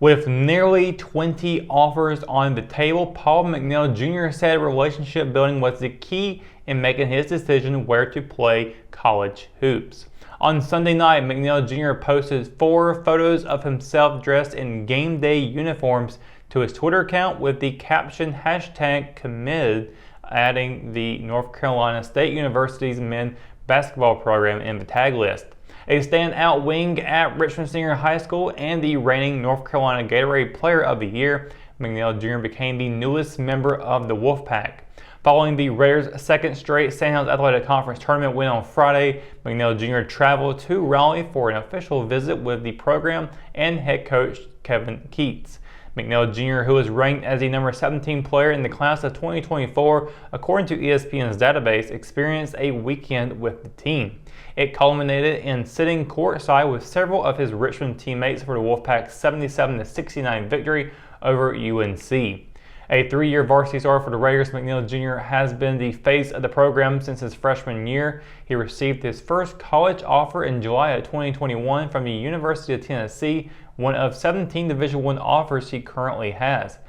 With nearly 20 offers on the table, Paul McNeil Jr. said relationship building was the key in making his decision where to play college hoops. On Sunday night, McNeil Jr. posted 4 photos of himself dressed in game day uniforms to his Twitter account with the caption #committed, adding the North Carolina State University's men's basketball program in the tag list. A standout wing at Richmond Senior High School and the reigning North Carolina Gatorade Player of the Year, McNeil Jr. became the newest member of the Wolfpack. Following the Raiders' second straight Sandhouse Athletic Conference tournament win on Friday, McNeil Jr. traveled to Raleigh for an official visit with the program and head coach Kevin Keats. McNeil Jr., who was ranked as the number 17 player in the class of 2024, according to ESPN's database, experienced a weekend with the team. It culminated in sitting courtside with several of his Richmond teammates for the Wolfpack's 77-69 victory over UNC. A 3-year varsity star for the Raiders, McNeil Jr. has been the face of the program since his freshman year. He received his first college offer in July of 2021 from the University of Tennessee, one of 17 Division I offers he currently has.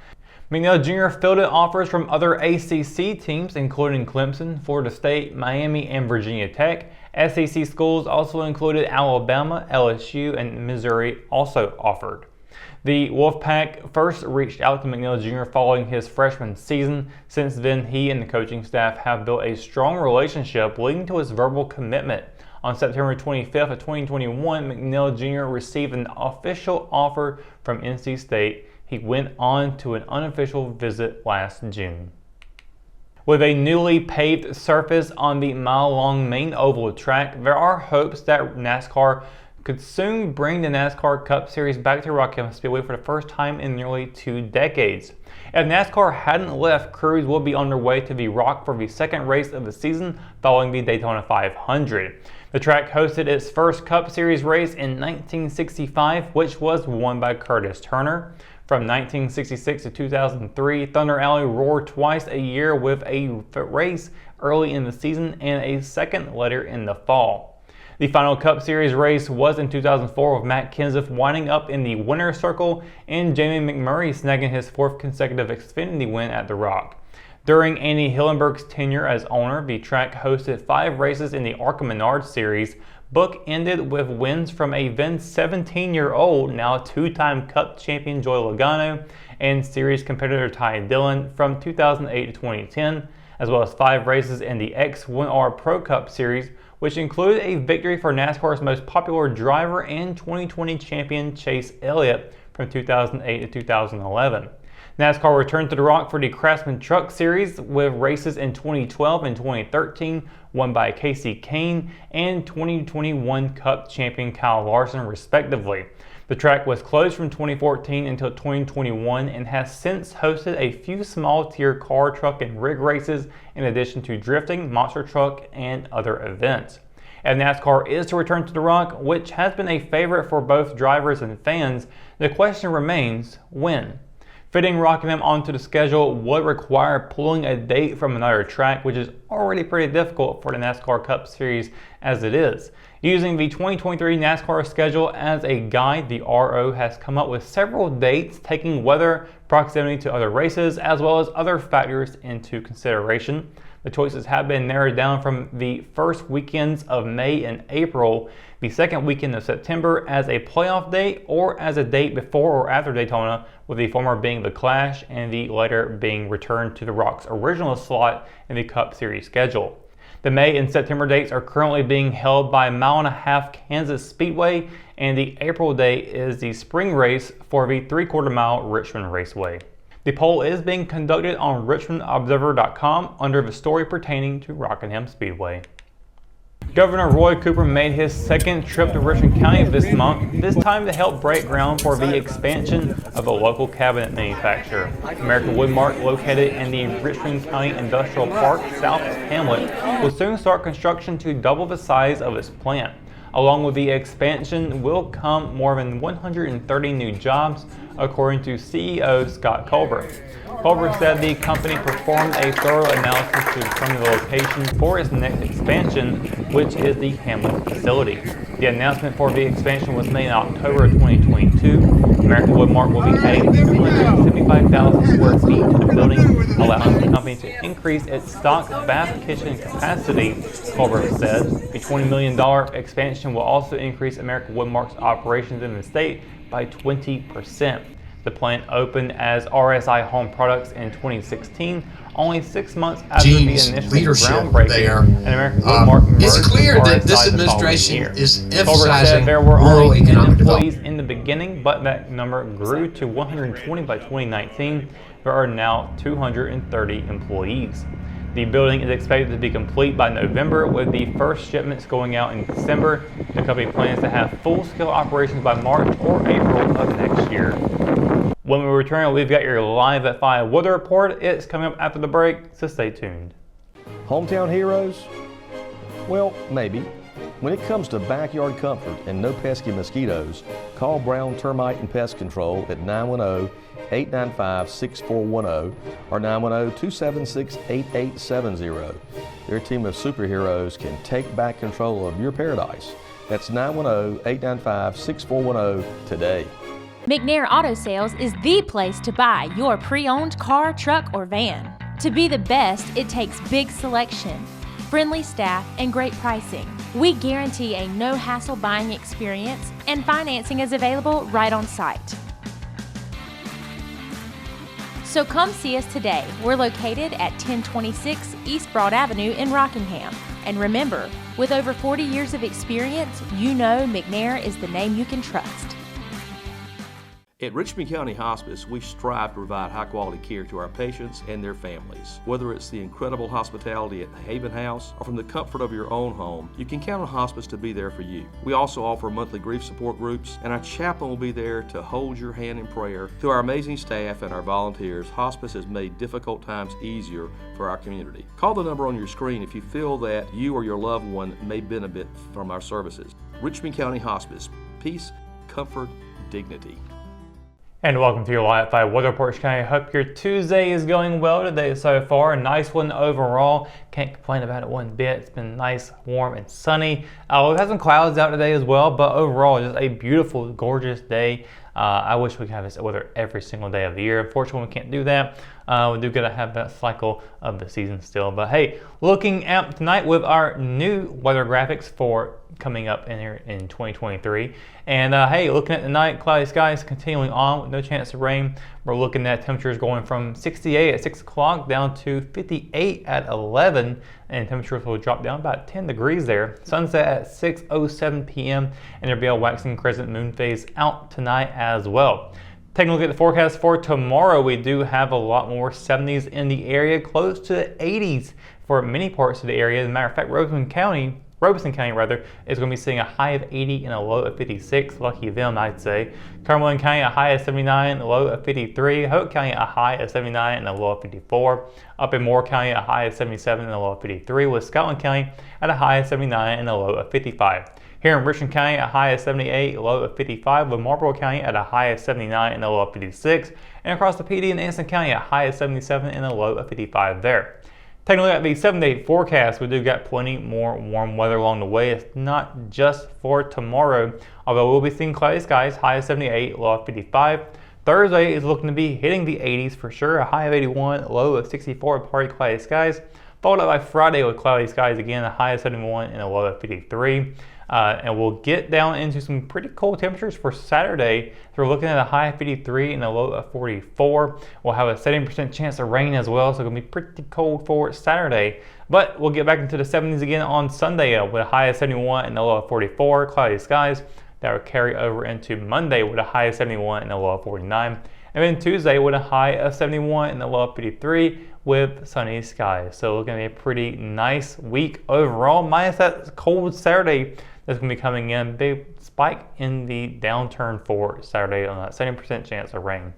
McNeil Jr. fielded offers from other ACC teams, including Clemson, Florida State, Miami, and Virginia Tech. SEC schools also included Alabama, LSU, and Missouri also offered. The Wolfpack first reached out to McNeil Jr. following his freshman season. Since then, he and the coaching staff have built a strong relationship, leading to his verbal commitment. On September 25th of 2021, McNeil Jr. received an official offer from NC State. He went on to an unofficial visit last June. With a newly paved surface on the mile-long main oval track, there are hopes that NASCAR could soon bring the NASCAR Cup Series back to Rockingham Speedway for the first time in nearly 2 decades. If NASCAR hadn't left, crews will be on their way to the Rock for the second race of the season following the Daytona 500. The track hosted its first Cup Series race in 1965, which was won by Curtis Turner. From 1966 to 2003, Thunder Alley roared twice a year with a race early in the season and a second later in the fall. The final Cup Series race was in 2004 with Matt Kenseth winding up in the winner's circle and Jamie McMurray snagging his 4th consecutive Xfinity win at the Rock. During Andy Hillenberg's tenure as owner, the track hosted 5 races in the ARCA Menard Series, bookended with wins from a then 17-year-old, now 2-time Cup champion Joey Logano, and series competitor Ty Dillon from 2008 to 2010, as well as 5 races in the X1R Pro Cup Series, which included a victory for NASCAR's most popular driver and 2020 champion Chase Elliott from 2008 to 2011. NASCAR returned to the Rock for the Craftsman Truck Series with races in 2012 and 2013 won by Casey Kane and 2021 Cup champion Kyle Larson respectively. The track was closed from 2014 until 2021 and has since hosted a few small tier car, truck, and rig races in addition to drifting, monster truck, and other events. If NASCAR is to return to the Rock, which has been a favorite for both drivers and fans, the question remains, when? Fitting Rockingham onto the schedule would require pulling a date from another track, which is already pretty difficult for the NASCAR Cup Series as it is. Using the 2023 NASCAR schedule as a guide, the RO has come up with several dates, taking weather, proximity to other races, as well as other factors into consideration. The choices have been narrowed down from the first weekends of May and April, the second weekend of September as a playoff date, or as a date before or after Daytona, with the former being the Clash and the latter being returned to the Rock's original slot in the Cup Series schedule. The May and September dates are currently being held by Mile and a Half Kansas Speedway, and the April date is the spring race for the 3/4 mile Richmond Raceway. The poll is being conducted on richmondobserver.com under the story pertaining to Rockingham Speedway. Governor Roy Cooper made his second trip to Richmond County this month, this time to help break ground for the expansion of a local cabinet manufacturer. American Woodmark, located in the Richmond County Industrial Park south of Hamlet, will soon start construction to double the size of its plant. Along with the expansion will come more than 130 new jobs, according to CEO Scott Colbert. Culver said the company performed a thorough analysis to determine the location for its next expansion, which is the Hamlet facility. The announcement for the expansion was made in October of 2022. American Woodmark will be adding 275,000 square feet to the building, allowing the company to increase its stock bath kitchen capacity, Culver said. The $20 million expansion will also increase American Woodmark's operations in the state by 20%. The plant opened as RSI Home Products in 2016, only 6 months after the initial groundbreaking, and American Woodmark merged it's clear with that RSI this the administration following year. is Culver said emphasizing there were rural only 10 economic employees development. in the beginning, but that number grew to 120 by 2019. There are now 230 employees. The building is expected to be complete by November, with the first shipments going out in December. The company plans to have full-scale operations by March or April of next year. When we return, we've got your Live at 5 weather report. It's coming up after the break, so stay tuned. Hometown heroes? Well, maybe. When it comes to backyard comfort and no pesky mosquitoes, call Brown Termite and Pest Control at 910-895-6410 or 910-276-8870. Their team of superheroes can take back control of your paradise. That's 910-895-6410 today. McNair Auto Sales is the place to buy your pre-owned car, truck, or van. To be the best, it takes big selection, friendly staff, and great pricing. We guarantee a no-hassle buying experience, and financing is available right on site. So come see us today. We're located at 1026 East Broad Avenue in Rockingham. And remember, with over 40 years of experience, you know McNair is the name you can trust. At Richmond County Hospice, we strive to provide high-quality care to our patients and their families. Whether it's the incredible hospitality at the Haven House or from the comfort of your own home, you can count on Hospice to be there for you. We also offer monthly grief support groups, and our chaplain will be there to hold your hand in prayer. Through our amazing staff and our volunteers, Hospice has made difficult times easier for our community. Call the number on your screen if you feel that you or your loved one may benefit from our services. Richmond County Hospice. Peace, comfort, dignity. And welcome to your Live at 5 weather report. I hope your Tuesday is going well today so far. A nice one overall. Can't complain about it one bit. It's been nice, warm, and sunny. We've had some clouds out today as well, but overall, just a beautiful, gorgeous day. I wish we could have this weather every single day of the year. Unfortunately, we can't do that. We do gotta have that cycle of the season still. But hey, looking at tonight with our new weather graphics for coming up in here in 2023. And hey, looking at the night, cloudy skies continuing on with no chance of rain. We're looking at temperatures going from 68 at 6 o'clock down to 58 at 11, and temperatures will drop down about 10 degrees there. Sunset at 6:07 p.m. and there'll be a waxing crescent moon phase out tonight as well. Taking a look at the forecast for tomorrow, we do have a lot more 70s in the area, close to the 80s for many parts of the area. As a matter of fact, Robeson County is going to be seeing a high of 80 and a low of 56. Lucky them, I'd say. Cumberland County, a high of 79 and a low of 53. Hope County, a high of 79 and a low of 54. Up in Moore County, a high of 77 and a low of 53. With Scotland County at a high of 79 and a low of 55. Here in Richmond County, a high of 78, a low of 55. With Marlboro County at a high of 79 and a low of 56. And across the PD in Anson County, a high of 77 and a low of 55 there. Taking a look at the 7-day forecast, we do got plenty more warm weather along the way. It's not just for tomorrow, although we'll be seeing cloudy skies, high of 78, low of 55. Thursday is looking to be hitting the 80s for sure, a high of 81, low of 64, partly cloudy skies. Followed up by Friday with cloudy skies again, a high of 71 and a low of 53. And we'll get down into some pretty cold temperatures for Saturday. So we're looking at a high of 53 and a low of 44. We'll have a 70% chance of rain as well, so it's going to be pretty cold for Saturday. But we'll get back into the 70s again on Sunday with a high of 71 and a low of 44, cloudy skies. That will carry over into Monday with a high of 71 and a low of 49. And then Tuesday with a high of 71 and a low of 53 with sunny skies. So looking at a pretty nice week overall, minus that cold Saturday that's going to be coming in. Big spike in the downturn for Saturday on that 70% chance of rain.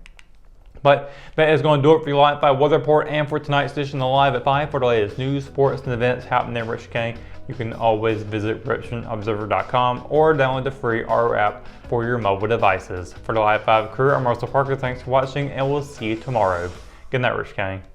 But that is going to do it for your Live at 5 weather report and for tonight's edition of Live at 5. For the latest news, sports, and events happening in Richmond County, you can always visit richmondobserver.com or download the free RO app for your mobile devices. For the Live at 5 crew, I'm Russell Parker. Thanks for watching, and we'll see you tomorrow. Good night, Rich County.